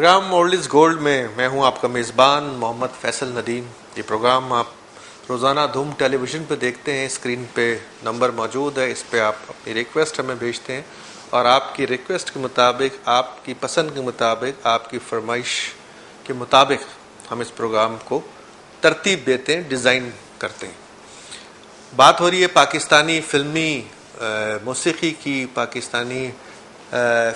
Programme old is gold में मैं हूं आपका मेज़बान मोहम्मद फैसल नदीम। ये प्रोग्राम आप रोज़ाना धूम टेलीविज़न पे देखते हैं। स्क्रीन पे नंबर मौजूद है, इस पे आप अपनी रिक्वेस्ट हमें भेजते हैं और आपकी रिक्वेस्ट के मुताबिक, आपकी पसंद के मुताबिक, आपकी फरमाइश के मुताबिक हम इस प्रोग्राम को तरतीब देते हैं, डिज़ाइन करते हैं। बात हो रही है पाकिस्तानी फ़िल्मी मौसीकी की, पाकिस्तानी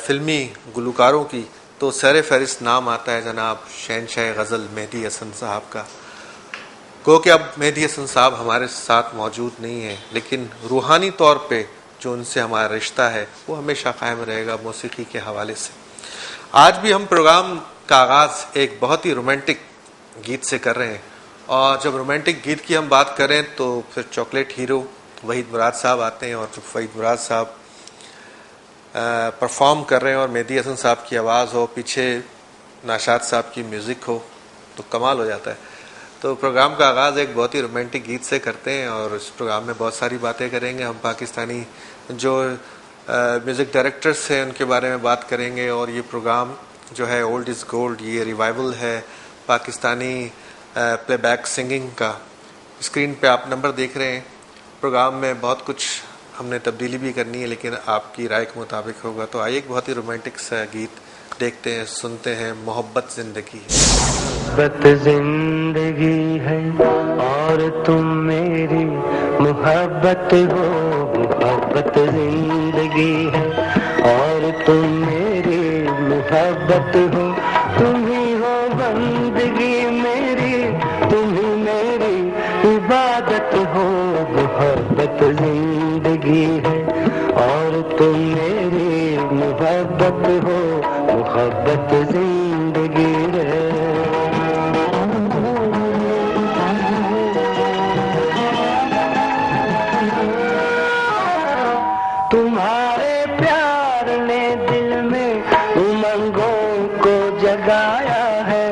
फ़िल्मी गुलकारों की, तो सर फहरिस्त नाम आता है जनाब शहनशाह गज़ल मेहदी हसन साहब का। गो कि अब मेहदी हसन साहब हमारे साथ मौजूद नहीं है, लेकिन रूहानी तौर पे जो उनसे हमारा रिश्ता है वो हमेशा कायम रहेगा मौसीकी के हवाले से। आज भी हम प्रोग्राम का आगाज़ एक बहुत ही रोमांटिक गीत से कर रहे हैं, और जब रोमांटिक गीत की हम बात करें तो फिर चॉकलेट हीरो वहीद मुराद साहब आते हैं, और जब वहीद मुराद साहब परफॉर्म कर रहे हैं और मेहदी हसन साहब की आवाज़ हो, पीछे नाशाद साहब की म्यूज़िक हो, तो कमाल हो जाता है। तो प्रोग्राम का आगाज़ एक बहुत ही रोमांटिक गीत से करते हैं, और इस प्रोग्राम में बहुत सारी बातें करेंगे। हम पाकिस्तानी जो म्यूज़िक डायरेक्टर्स हैं उनके बारे में बात करेंगे, और ये प्रोग्राम जो है ओल्ड इज़ गोल्ड, ये रिवाइवल है पाकिस्तानी प्लेबैक सिंगिंग का। स्क्रीन पे आप नंबर देख रहे हैं। प्रोग्राम में बहुत कुछ हमने तब्दीली भी करनी है, लेकिन आपकी राय के मुताबिक होगा। तो आइए एक बहुत ही रोमांटिक सा गीत देखते हैं, सुनते हैं। मोहब्बत ज़िंदगी है, मोहब्बत जिंदगी है और तुम मेरी मोहब्बत हो। मोहब्बत जिंदगी है और तुम मेरी मोहब्बत हो। तुम ही हो बंदगी मेरी, तुम ही मेरी इबादत हो। मोहब्बत जिंदगी है और तुम मेरी मोहब्बत हो। मोहब्बत जिंदगी है। तुम्हारे प्यार ने दिल में उमंगों को जगाया है।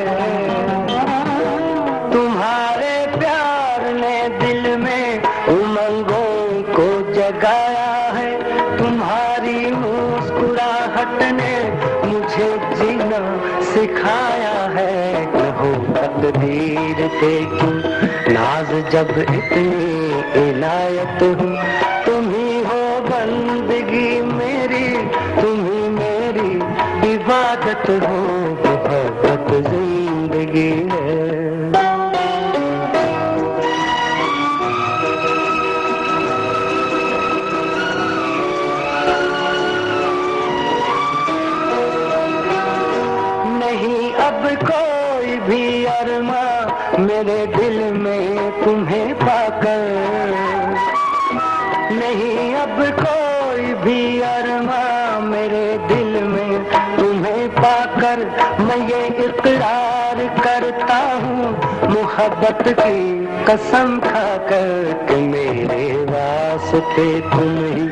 तुम्हारे प्यार ने दिल में उमंगों को जगाया है। तुम्हारी मुस्कुराहट ने मुझे जीना सिखाया है। कहो तकदीर पे क्यों नाज जब इतनी इनायत हूँ। तुम ही हो बंदगी मेरी, तुम ही मेरी इबादत हो। मोहब्बत जिंदगी है। अब कोई भी अरमा मेरे दिल में तुम्हें पाकर, नहीं अब कोई भी अरमा मेरे दिल में तुम्हें पाकर। मैं ये इकरार करता हूँ मोहब्बत की कसम खाकर कि मेरे वास्ते तुम ही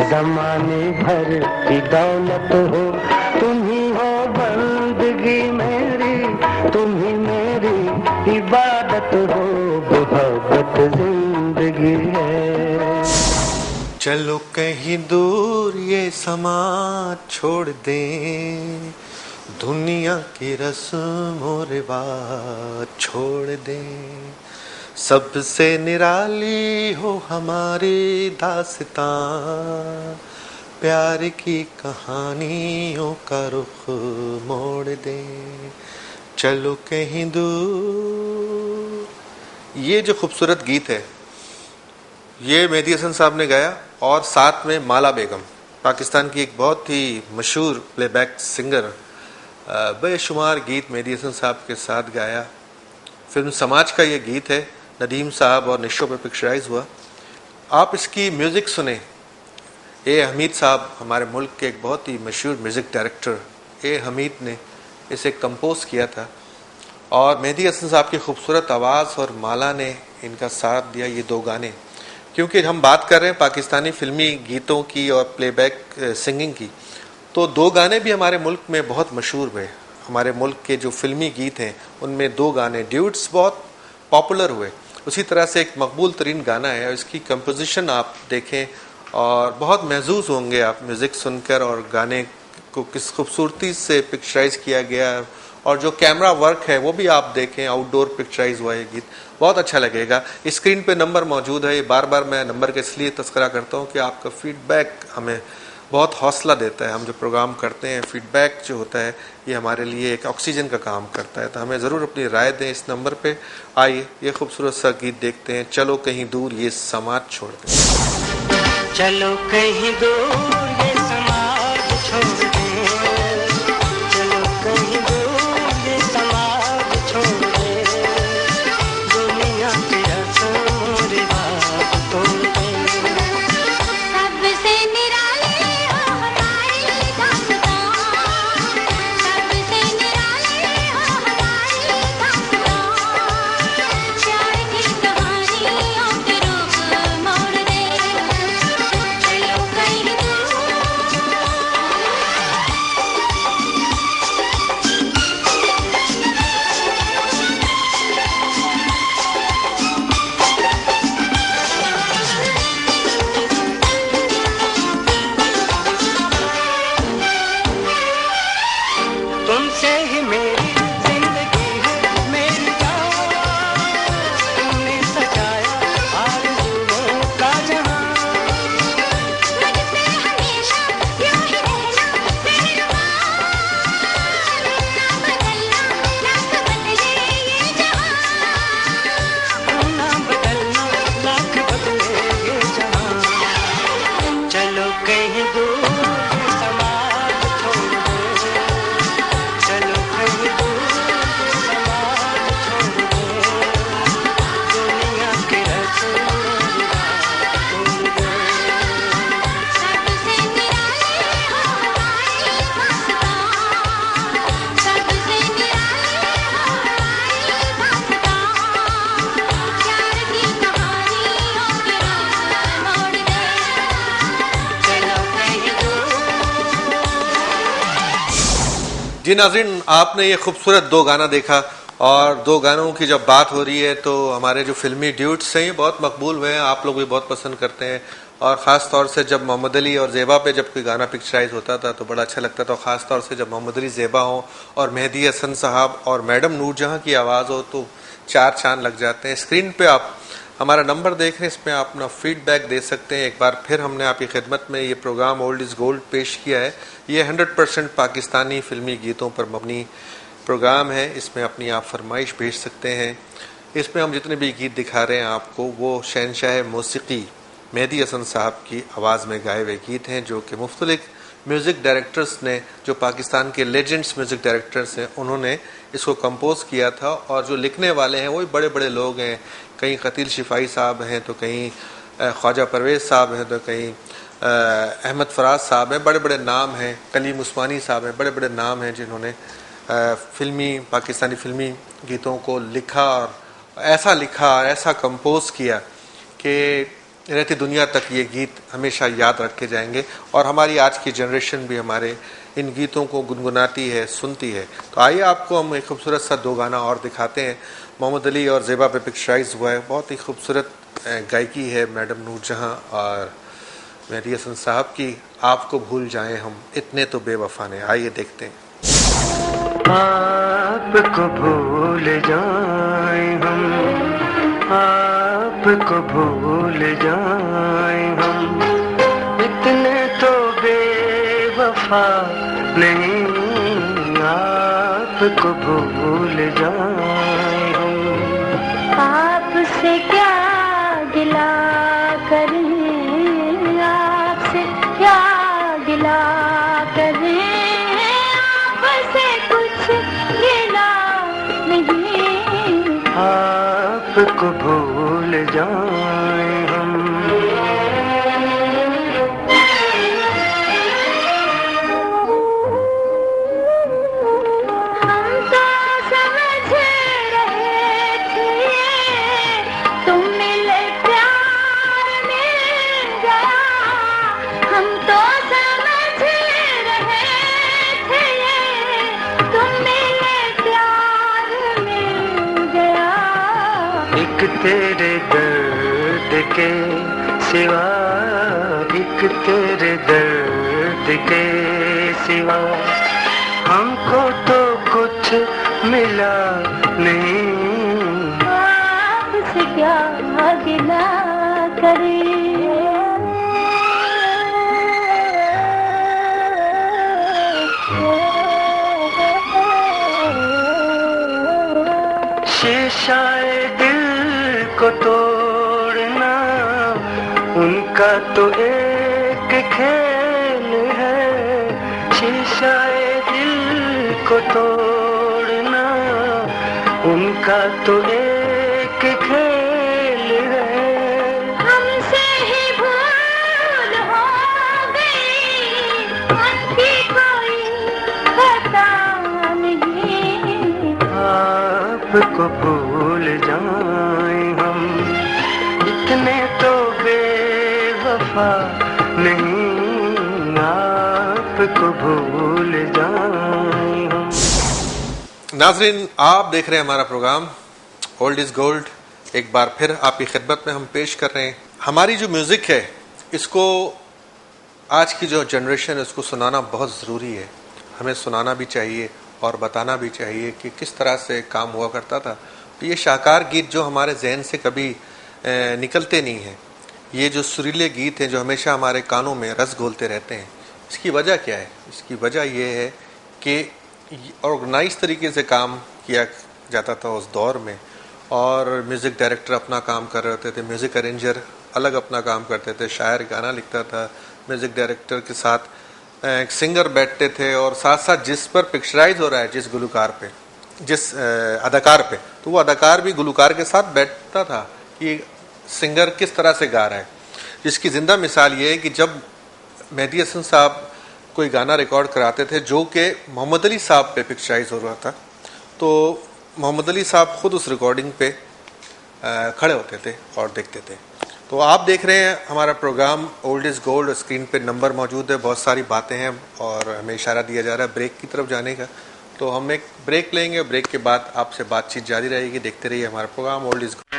ज़माने भर की दौलत हो। तुम ही हो बंदगी मेरी, तुम ही मेरी इबादत हो। मोहब्बत जिंदगी है। चलो कहीं दूर ये समा छोड़ दें, दुनिया की रस्म और रिवाज छोड़ दें। सबसे निराली हो हमारी दास्तां, प्यार की कहानियों का रुख मोड़ दें। चलो कहीं दूर। ये जो खूबसूरत गीत है ये मेहदी हसन साहब ने गाया, और साथ में माला बेगम, पाकिस्तान की एक बहुत ही मशहूर प्लेबैक सिंगर, बेशुमार गीत मेहदी हसन साहब के साथ गाया। फिल्म समाज का ये गीत है, नदीम साहब और निशो पे पिक्चराइज हुआ। आप इसकी म्यूज़िक सुने। ए हमीद साहब हमारे मुल्क के एक बहुत ही मशहूर म्यूज़िक डायरेक्टर ए हमीद ने इसे कंपोज किया था, और मेहदी हसन साहब की खूबसूरत आवाज़ और माला ने इनका साथ दिया। ये दो गाने, क्योंकि हम बात कर रहे हैं पाकिस्तानी फिल्मी गीतों की और प्लेबैक सिंगिंग की, तो दो गाने भी हमारे मुल्क में बहुत मशहूर हुए। हमारे मुल्क के जो फिल्मी गीत हैं उनमें दो गाने ड्यूट्स बहुत पॉपुलर हुए। उसी तरह से एक मकबूल तरीन गाना है, और इसकी कंपोजिशन आप देखें और बहुत महसूस होंगे आप म्यूज़िक सुनकर, और गाने को किस खूबसूरती से पिक्चराइज किया गया, और जो कैमरा वर्क है वो भी आप देखें, आउटडोर पिक्चराइज हुआ ये गीत, बहुत अच्छा लगेगा। स्क्रीन पे नंबर मौजूद है, ये बार बार मैं नंबर के इसलिए तस्करा करता हूँ कि आपका फीडबैक हमें बहुत हौसला देता है। हम जो प्रोग्राम करते हैं, फीडबैक जो होता है ये हमारे लिए एक ऑक्सीजन का काम करता है, तो हमें ज़रूर अपनी राय दें इस नंबर पे। आइए ये खूबसूरत सा गीत देखते हैं, चलो कहीं दूर ये समाज छोड़ दें। चलो कहीं दूर ये समाज छोड़ दें, चलो कहीं दूर ये समाज छोड़ दें, दुनिया के रस्म रिवाज तोड़ दें। सबसे निराले हो हमारी दास्तां, सबसे निराले हो हमारी दास्तां, प्यार की कहानियों के रुख मोड़ दें, चलो कहीं दूर। तुमसे ही मेरी जिंदगी है, मेरी जान, तुमने सजाया आरज़ुओं का जहां, मुझसे हमेशा यूं ही रहना मेहरबान, ना बदलना लाख बदले ये जहां, ना बदलना लाख बदले ये जहां, चलो कहीं दूर ये समाज छोड़ दो, चलो कहीं दूर ये समाज छोड़ दो, दुनिया के रस्म रिवाज तोड़ दो। सबसे निराले हो हमारी दास्तां, सबसे निराले हो हमारी दास्तां, प्यार की कहानियों के रुख मोड़ दें, चलो कहीं दूर। जी नाज़रीन, आपने ये खूबसूरत दो गाना देखा, और दो गानों की जब बात हो रही है तो हमारे जो फिल्मी ड्यूट्स हैं ये बहुत मकबूल हुए हैं, आप लोग भी बहुत पसंद करते हैं। और ख़ास तौर से जब मोहम्मद अली और ज़ेबा पे जब कोई गाना पिक्चराइज होता था तो बड़ा अच्छा लगता था, ख़ास तौर से जब मोहम्मद अली ज़ेबा हो और मेहदी हसन साहब और मैडम नूरजहां की आवाज़ हो तो चार चांद लग जाते हैं। स्क्रीन पे आप हमारा नंबर देख रहे हैं, इसमें आप अपना फीडबैक दे सकते हैं। एक बार फिर हमने आपकी खिदमत में ये प्रोग्राम ओल्ड इज़ गोल्ड पेश किया है। ये 100% पाकिस्तानी फिल्मी गीतों पर मबनी प्रोग्राम है, इसमें अपनी आप फरमाइश भेज सकते हैं। इसमें हम जितने भी गीत दिखा रहे हैं आपको वो शहनशाह मौसीकी मेहदी हसन साहब की आवाज़ में गाए हुए गीत हैं, जो कि मुख्तलिफ म्यूज़िक डायरेक्टर्स ने, जो पाकिस्तान के लेजेंड्स म्यूज़िक डायरेक्टर्स हैं, उन्होंने इसको कंपोज किया था। और जो लिखने वाले हैं वो भी बड़े बड़े लोग हैं, कहीं कतील शिफाई साहब हैं, तो कहीं ख्वाजा परवेज़ साहब हैं, तो कहीं अहमद फराज साहब हैं, बड़े बड़े नाम हैं, कलीम उस्मानी साहब हैं, बड़े बड़े नाम हैं जिन्होंने पाकिस्तानी फिल्मी गीतों को लिखा, और ऐसा कंपोज किया कि रहती दुनिया तक ये गीत हमेशा याद रखे जाएंगे, और हमारी आज की जनरेशन भी हमारे इन गीतों को गुनगुनाती है, सुनती है। तो आइए आपको हम एक खूबसूरत सा दो गाना और दिखाते हैं। मोहम्मद अली और ज़ेबा पे पिक्चराइज हुआ है, बहुत ही खूबसूरत गायकी है मैडम नूरजहां और मेहदी हसन साहब की, आपको भूल जाएं हम इतने तो बेवफा ने। आइए देखते हैं। आपको भूल जाएं हम, आपको भूल जाएं हम, इतने तो बेवफा नहीं, आपको भूल जाएं हम। आपसे क्या गिला करें, आपसे क्या गिला करें, आपसे कुछ गिला नहीं, आपको भूल जाएं हम। तेरे दर्द के सिवा, एक तेरे दर्द के सिवा, हमको तो कुछ मिला नहीं, आपसे क्या गिला करे। शीशाए दिल को तोड़ना उनका तो एक खेल है, शीशाए दिल को तोड़ना उनका तो एक खेल है। हमसे ही भूल हो गई, उनकी कोई खता नहीं। आपको भूल जाएं हम, इतने तो बेवफा नहीं, आपको भूल जाएं हम। नाज़रीन, आप देख रहे हैं हमारा प्रोग्राम ओल्ड इज गोल्ड। एक बार फिर आपकी खिदमत में हम पेश कर रहे हैं हमारी जो म्यूजिक है, इसको आज की जो जनरेशन है उसको सुनाना बहुत ज़रूरी है। हमें सुनाना भी चाहिए और बताना भी चाहिए कि किस तरह से काम हुआ करता था। तो ये शाहकार गीत जो हमारे जहन से कभी निकलते नहीं हैं, ये जो सुरीले गीत हैं जो हमेशा हमारे कानों में रस घोलते रहते हैं, इसकी वजह क्या है? इसकी वजह ये है कि ऑर्गेनाइज तरीके से काम किया जाता था उस दौर में, और म्यूज़िक डायरेक्टर अपना काम कर रहे थे, म्यूज़िक अरेंजर अलग अपना काम करते थे, शायर गाना लिखता था, म्यूज़िक डायरेक्टर के साथ एक सिंगर बैठते थे, और साथ साथ जिस पर पिक्चराइज हो रहा है, जिस गुलकार पे, जिस अदाकार पे, तो वो अदाकार भी गुलकार के साथ बैठता था कि सिंगर किस तरह से गा रहा है। जिसकी ज़िंदा मिसाल ये है कि जब मेहदी हसन साहब कोई गाना रिकॉर्ड कराते थे जो कि मोहम्मद अली साहब पे पिक्चराइज हो रहा था, तो मोहम्मद अली साहब खुद उस रिकॉर्डिंग पे खड़े होते थे और देखते थे। तो आप देख रहे हैं हमारा programme old is gold. Screen पे नंबर मौजूद है, बहुत सारी बातें हैं और हमें इशारा दिया जा रहा है ब्रेक की तरफ जाने का। तो हम एक ब्रेक लेंगे, ब्रेक के बाद आपसे बातचीत जारी रहेगी। देखते रहिए हमारा प्रोग्राम ओल्ड इज़ गोल्ड।